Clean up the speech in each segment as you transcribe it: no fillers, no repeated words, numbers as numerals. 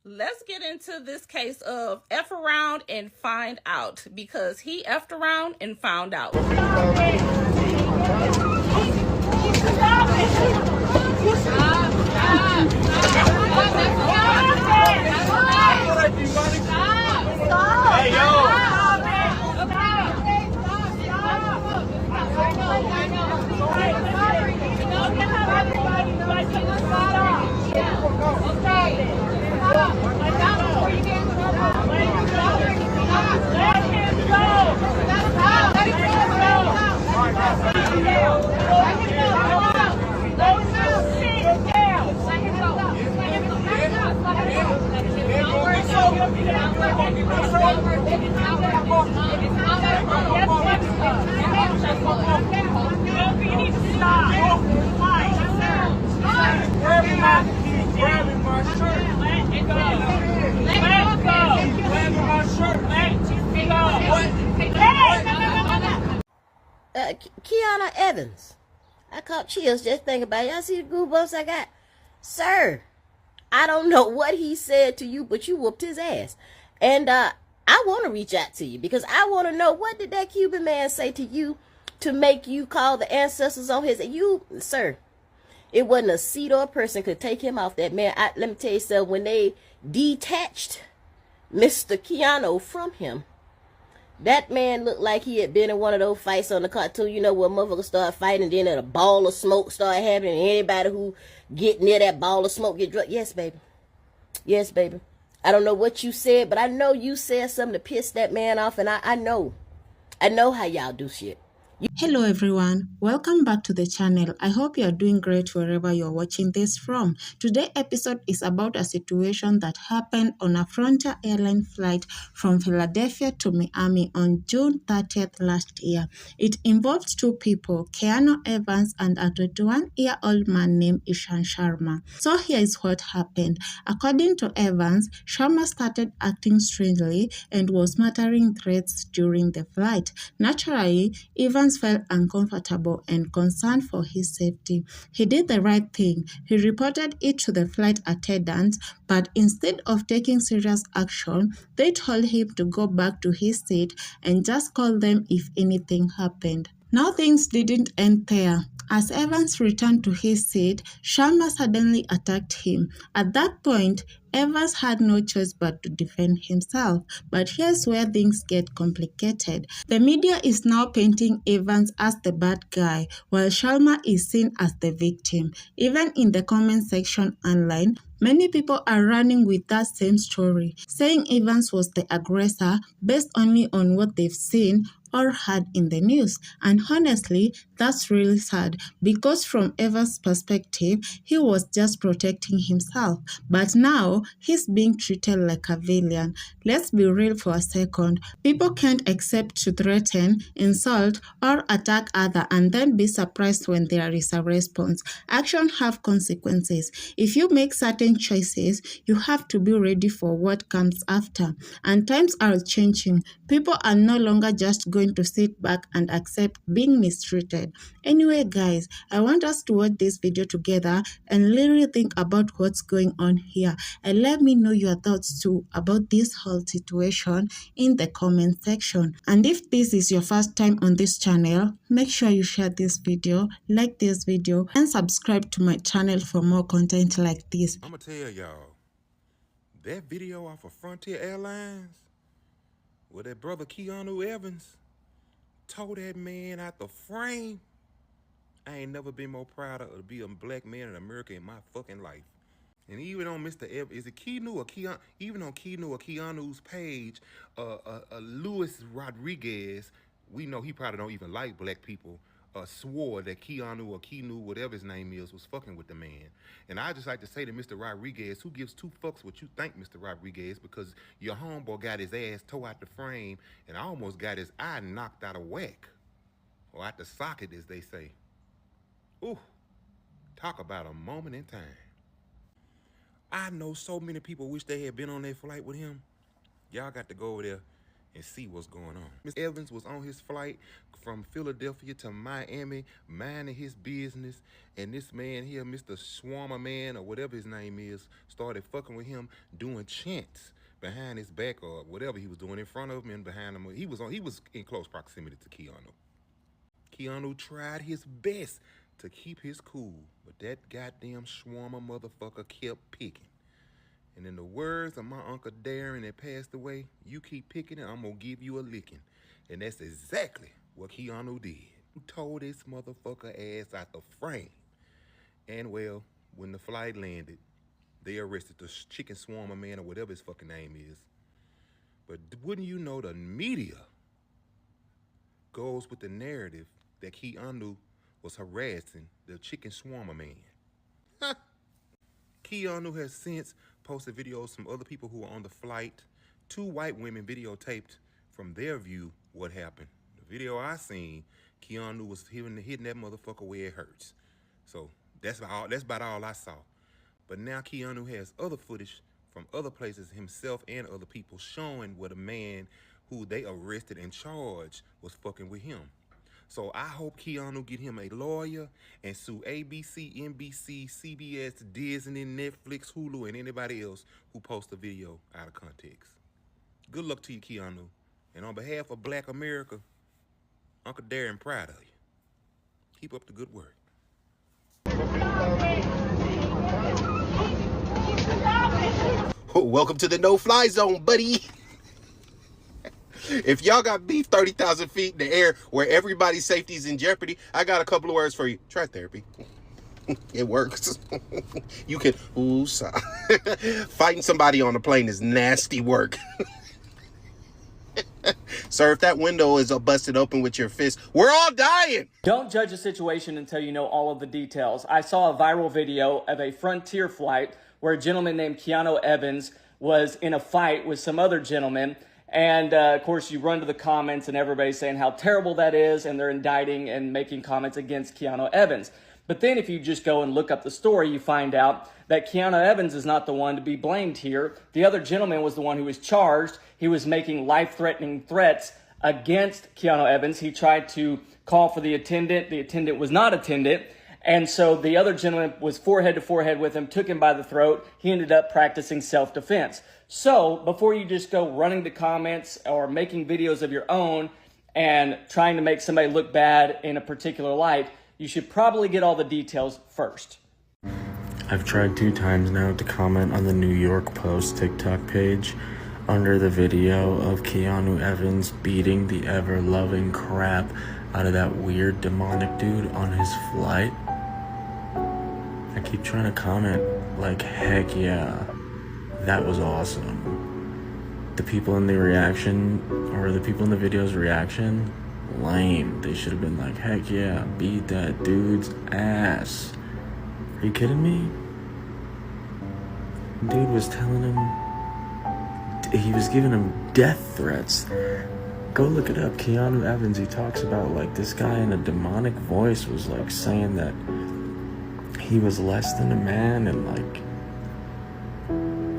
Let's get into this case of F around and find out, because he effed around and found out. Hey, yo. Keanu Evans. I caught chills just thinking about it. Y'all see the goosebumps I got? Sir, I don't know what he said to you, but you whooped his ass. And I want to reach out to you because I want to know, what did that Cuban man say to you to make you call the ancestors on his... You, sir, it wasn't a seat or a person could take him off that man. Let me tell you something. When they detached Mr. Keanu from him, that man looked like he had been in one of those fights on the cartoon, you know, where motherfuckers start fighting and then a ball of smoke start happening and anybody who get near that ball of smoke get drunk. Yes, baby. Yes, baby. I don't know what you said, but I know you said something to piss that man off, and I know how y'all do shit. Hello everyone, welcome back to the channel. I hope you are doing great wherever you're watching this from. Today's episode is about a situation that happened on a Frontier Airlines flight from Philadelphia to Miami on June 30th last year. It involved two people, Keanu Evans and a 21-year-old man named Ishaan Sharma. So here is what happened. According to Evans, Sharma started acting strangely and was muttering threats during the flight. Naturally, Evans felt uncomfortable and concerned for his safety. He did the right thing. He reported it to the flight attendants, but instead of taking serious action, they told him to go back to his seat and just call them if anything happened. Now things didn't end there. As Evans returned to his seat, Sharma suddenly attacked him. At that point, Evans had no choice but to defend himself. But here's where things get complicated. The media is now painting Evans as the bad guy, while Sharma is seen as the victim. Even in the comment section online, many people are running with that same story, saying Evans was the aggressor based only on what they've seen or heard in the news. And honestly, that's really sad, because from Evans' perspective, he was just protecting himself. But now, he's being treated like a villain. Let's be real for a second. People can't accept to threaten, insult, or attack others and then be surprised when there is a response. Actions have consequences. If you make certain choices, you have to be ready for what comes after. And times are changing. People are no longer just going to sit back and accept being mistreated. Anyway, guys, I want us to watch this video together and literally think about what's going on here. And let me know your thoughts too about this whole situation in the comment section. And if this is your first time on this channel, make sure you share this video, like this video, and subscribe to my channel for more content like this. I'm gonna tell y'all, that video off of Frontier Airlines where that brother Keanu Evans tore that man out the frame, I ain't never been more proud of to be a black man in America in my fucking life. And even on Mr. Evans, is it Keanu or Keanu? Even on Keanu or Keanu's page, Luis Rodriguez, we know he probably don't even like black people, swore that Keanu or Keanu, whatever his name is, was fucking with the man. And I just like to say to Mr. Rodriguez, who gives two fucks what you think, Mr. Rodriguez, because your homeboy got his ass tore out the frame and almost got his eye knocked out of whack. Or out the socket, as they say. Ooh, talk about a moment in time. I know so many people wish they had been on that flight with him. Y'all got to go over there and see what's going on. Mr. Evans was on his flight from Philadelphia to Miami, minding his business, and this man here, Mr. Sharma man, or whatever his name is, started fucking with him, doing chants behind his back or whatever he was doing in front of him and behind him. He was in close proximity to Keanu. Keanu tried his best to keep his cool, but that goddamn Sharma motherfucker kept picking. And in the words of my Uncle Darren that passed away, you keep picking it, I'm gonna give you a licking. And that's exactly what Keanu did. He tore this motherfucker ass out the frame. And well, when the flight landed, they arrested the chicken swarmer man or whatever his fucking name is. But wouldn't you know, the media goes with the narrative that Keanu was harassing the chicken swarmer man. Keanu has since posted videos from other people who were on the flight. 2 white women videotaped from their view what happened. The video I seen, Keanu was hitting that motherfucker where it hurts. So that's about all I saw. But now Keanu has other footage from other places himself and other people showing what a man who they arrested and charged was fucking with him. So I hope Keanu get him a lawyer and sue ABC, NBC, CBS, Disney, Netflix, Hulu, and anybody else who posts a video out of context. Good luck to you, Keanu. And on behalf of Black America, Uncle Darren proud of you. Keep up the good work. Welcome to the no-fly zone, buddy. If y'all got beef 30,000 feet in the air where everybody's safety is in jeopardy, I got a couple of words for you. Try therapy. It works. You can, fighting somebody on a plane is nasty work. Sir, if that window is busted open with your fist, we're all dying. Don't judge a situation until you know all of the details. I saw a viral video of a Frontier flight where a gentleman named Keanu Evans was in a fight with some other gentlemen. And, of course, you run to the comments and everybody's saying how terrible that is, and they're indicting and making comments against Keanu Evans. But then if you just go and look up the story, you find out that Keanu Evans is not the one to be blamed here. The other gentleman was the one who was charged. He was making life-threatening threats against Keanu Evans. He tried to call for the attendant. The attendant was not attendant. And so the other gentleman was forehead to forehead with him, took him by the throat. He ended up practicing self-defense. So before you just go running to comments or making videos of your own and trying to make somebody look bad in a particular light, you should probably get all the details first. I've tried 2 times now to comment on the New York Post TikTok page under the video of Keanu Evans beating the ever-loving crap out of that weird demonic dude on his flight. I keep trying to comment like, heck yeah, that was awesome. The people in the reaction, or the people in the video's reaction, lame. They should have been like, heck yeah, beat that dude's ass. Are you kidding me? Dude was telling him, he was giving him death threats. Go look it up. Keanu Evans, he talks about like this guy in a demonic voice was like saying that he was less than a man, and like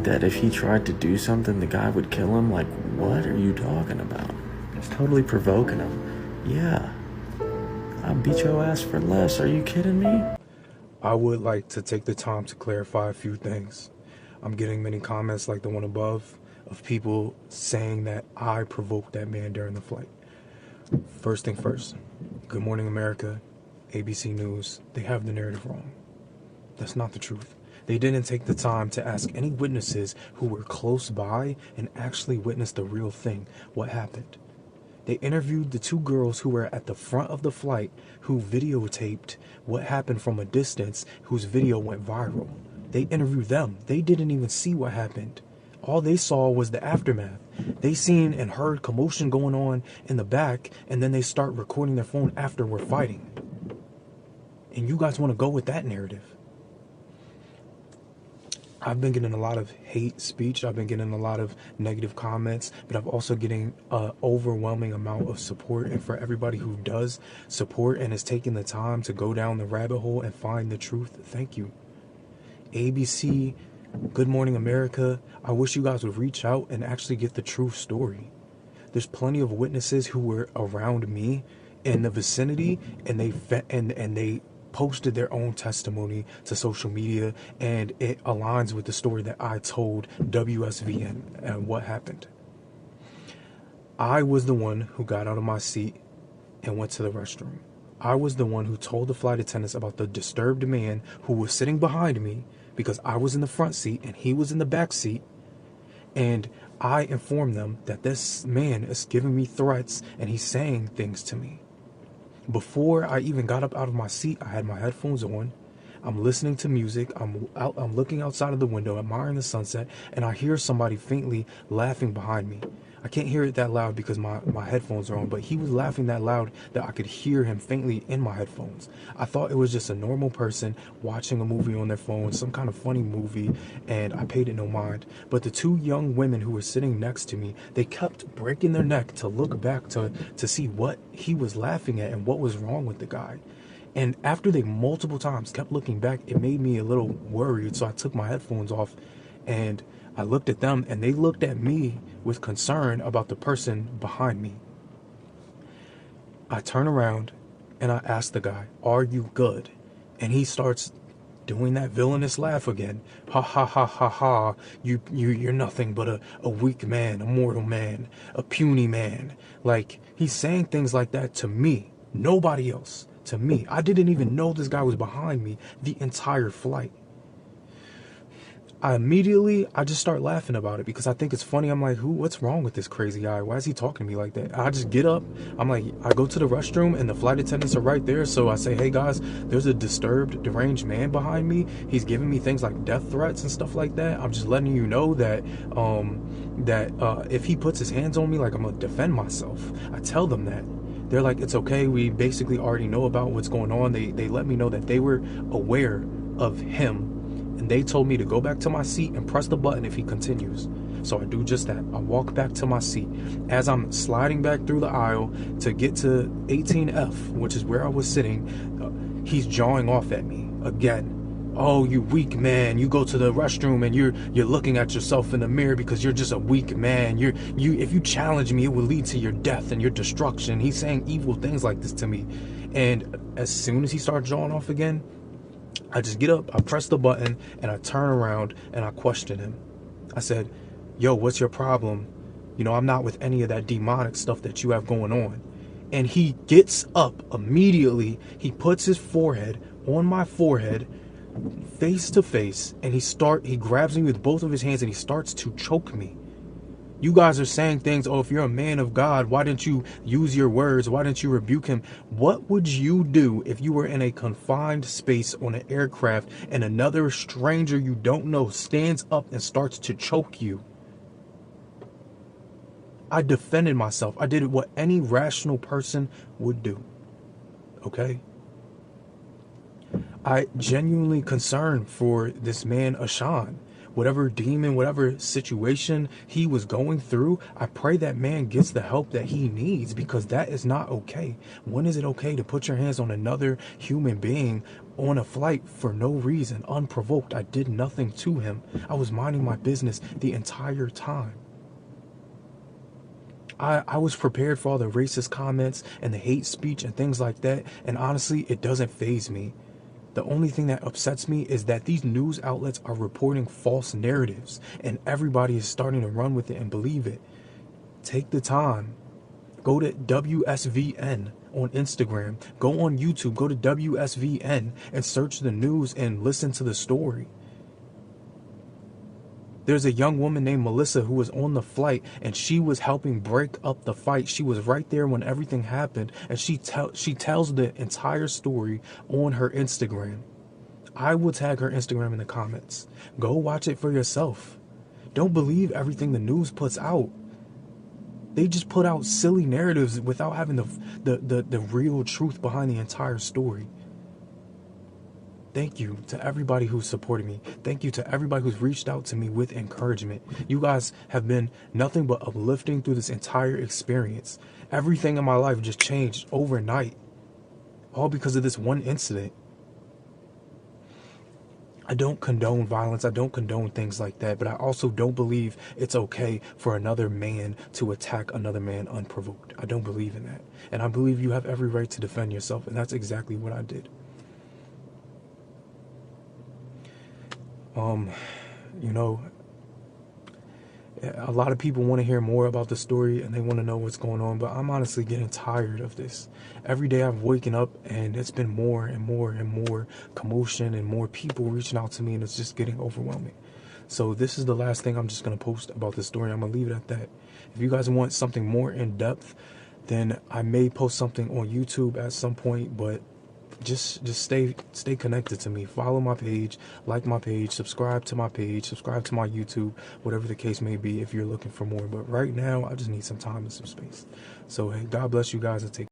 that if he tried to do something, the guy would kill him. Like, what are you talking about? It's totally provoking him. Yeah, I'll beat your ass for less. Are you kidding me? I would like to take the time to clarify a few things. I'm getting many comments like the one above of people saying that I provoked that man during the flight. First thing first, Good Morning America, ABC News, they have the narrative wrong. That's not the truth. They didn't take the time to ask any witnesses who were close by and actually witnessed the real thing, what happened. They interviewed the 2 girls who were at the front of the flight who videotaped what happened from a distance, whose video went viral. They interviewed them. They didn't even see what happened. All they saw was the aftermath. They seen and heard commotion going on in the back, and then they start recording their phone after we're fighting. And you guys want to go with that narrative. I've been getting a lot of hate speech. I've been getting a lot of negative comments, but I'm also getting an overwhelming amount of support. And for everybody who does support and is taking the time to go down the rabbit hole and find the truth, thank you. ABC, Good Morning America, I wish you guys would reach out and actually get the true story. there's plenty of witnesses who were around me in the vicinity, and they posted their own testimony to social media, and it aligns with the story that I told WSVN and what happened. I was the one who got out of my seat and went to the restroom. I was the one who told the flight attendants about the disturbed man who was sitting behind me, because I was in the front seat and he was in the back seat. And I informed them that this man is giving me threats and he's saying things to me. Before I even got up out of my seat, I had my headphones on. I'm listening to music. I'm looking outside of the window, admiring the sunset, and I hear somebody faintly laughing behind me. I can't hear it that loud because my headphones are on, but he was laughing that loud that I could hear him faintly in my headphones. I thought it was just a normal person watching a movie on their phone, some kind of funny movie, and I paid it no mind. But the two young women who were sitting next to me, they kept breaking their neck to look back to see what he was laughing at and what was wrong with the guy. And after they multiple times kept looking back, it made me a little worried, so I took my headphones off and I looked at them, and they looked at me with concern about the person behind me. I turn around and I ask the guy, "Are you good?" And he starts doing that villainous laugh again. Ha ha ha ha ha. You're nothing but a weak man, a mortal man, a puny man. Like, he's saying things like that to me, nobody else, to me. I didn't even know this guy was behind me the entire flight. I just start laughing about it because I think it's funny. I'm like, what's wrong with this crazy guy? Why is he talking to me like that? I just get up. I'm like, I go to the restroom and the flight attendants are right there. So I say, "Hey guys, there's a disturbed, deranged man behind me. He's giving me things like death threats and stuff like that. I'm just letting you know that if he puts his hands on me, like, I'm gonna defend myself." I tell them that. They're like, "It's okay. We basically already know about what's going on." They let me know that they were aware of him. And they told me to go back to my seat and press the button if he continues. So I do just that. I walk back to my seat. As I'm sliding back through the aisle to get to 18F, which is where I was sitting, he's jawing off at me again. "Oh, you weak man. You go to the restroom and you're looking at yourself in the mirror because you're just a weak man. If you challenge me, it will lead to your death and your destruction." He's saying evil things like this to me. And as soon as he starts jawing off again, I just get up, I press the button, and I turn around and I question him. I said, "Yo, what's your problem? I'm not with any of that demonic stuff that you have going on." And he gets up immediately. He puts his forehead on my forehead, face to face, and he grabs me with both of his hands and he starts to choke me. You guys are saying things, "Oh, if you're a man of God, why didn't you use your words? Why didn't you rebuke him?" What would you do if you were in a confined space on an aircraft and another stranger you don't know stands up and starts to choke you? I defended myself. I did what any rational person would do. Okay? I genuinely concerned for this man, Ishaan. Whatever demon, whatever situation he was going through, I pray that man gets the help that he needs, because that is not okay. When is it okay to put your hands on another human being on a flight for no reason, unprovoked? I did nothing to him. I was minding my business the entire time. I was prepared for all the racist comments and the hate speech and things like that, and honestly, it doesn't faze me. The only thing that upsets me is that these news outlets are reporting false narratives and everybody is starting to run with it and believe it. Take the time. Go to WSVN on Instagram. Go on YouTube. Go to WSVN and search the news and listen to the story. There's a young woman named Melissa who was on the flight, and she was helping break up the fight. She was right there when everything happened, and she tells the entire story on her Instagram. I will tag her Instagram in the comments. Go watch it for yourself. Don't believe everything the news puts out. They just put out silly narratives without having the real truth behind the entire story. Thank you to everybody who's supported me. Thank you to everybody who's reached out to me with encouragement. You guys have been nothing but uplifting through this entire experience. Everything in my life just changed overnight, all because of this one incident. I don't condone violence. I don't condone things like that. But I also don't believe it's okay for another man to attack another man unprovoked. I don't believe in that. And I believe you have every right to defend yourself. And that's exactly what I did. You know, a lot of people want to hear more about the story and they want to know what's going on, but I'm honestly getting tired of this. Every day I've waken up and it's been more and more and more commotion and more people reaching out to me, and it's just getting overwhelming. So this is the last thing I'm just going to post about this story. I'm going to leave it at that. If you guys want something more in depth, then I may post something on YouTube at some point, but just stay connected to me. Follow my page, like my page, subscribe to my page, subscribe to my YouTube, whatever the case may be if you're looking for more. But right now, I just need some time and some space. So, hey, God bless you guys and take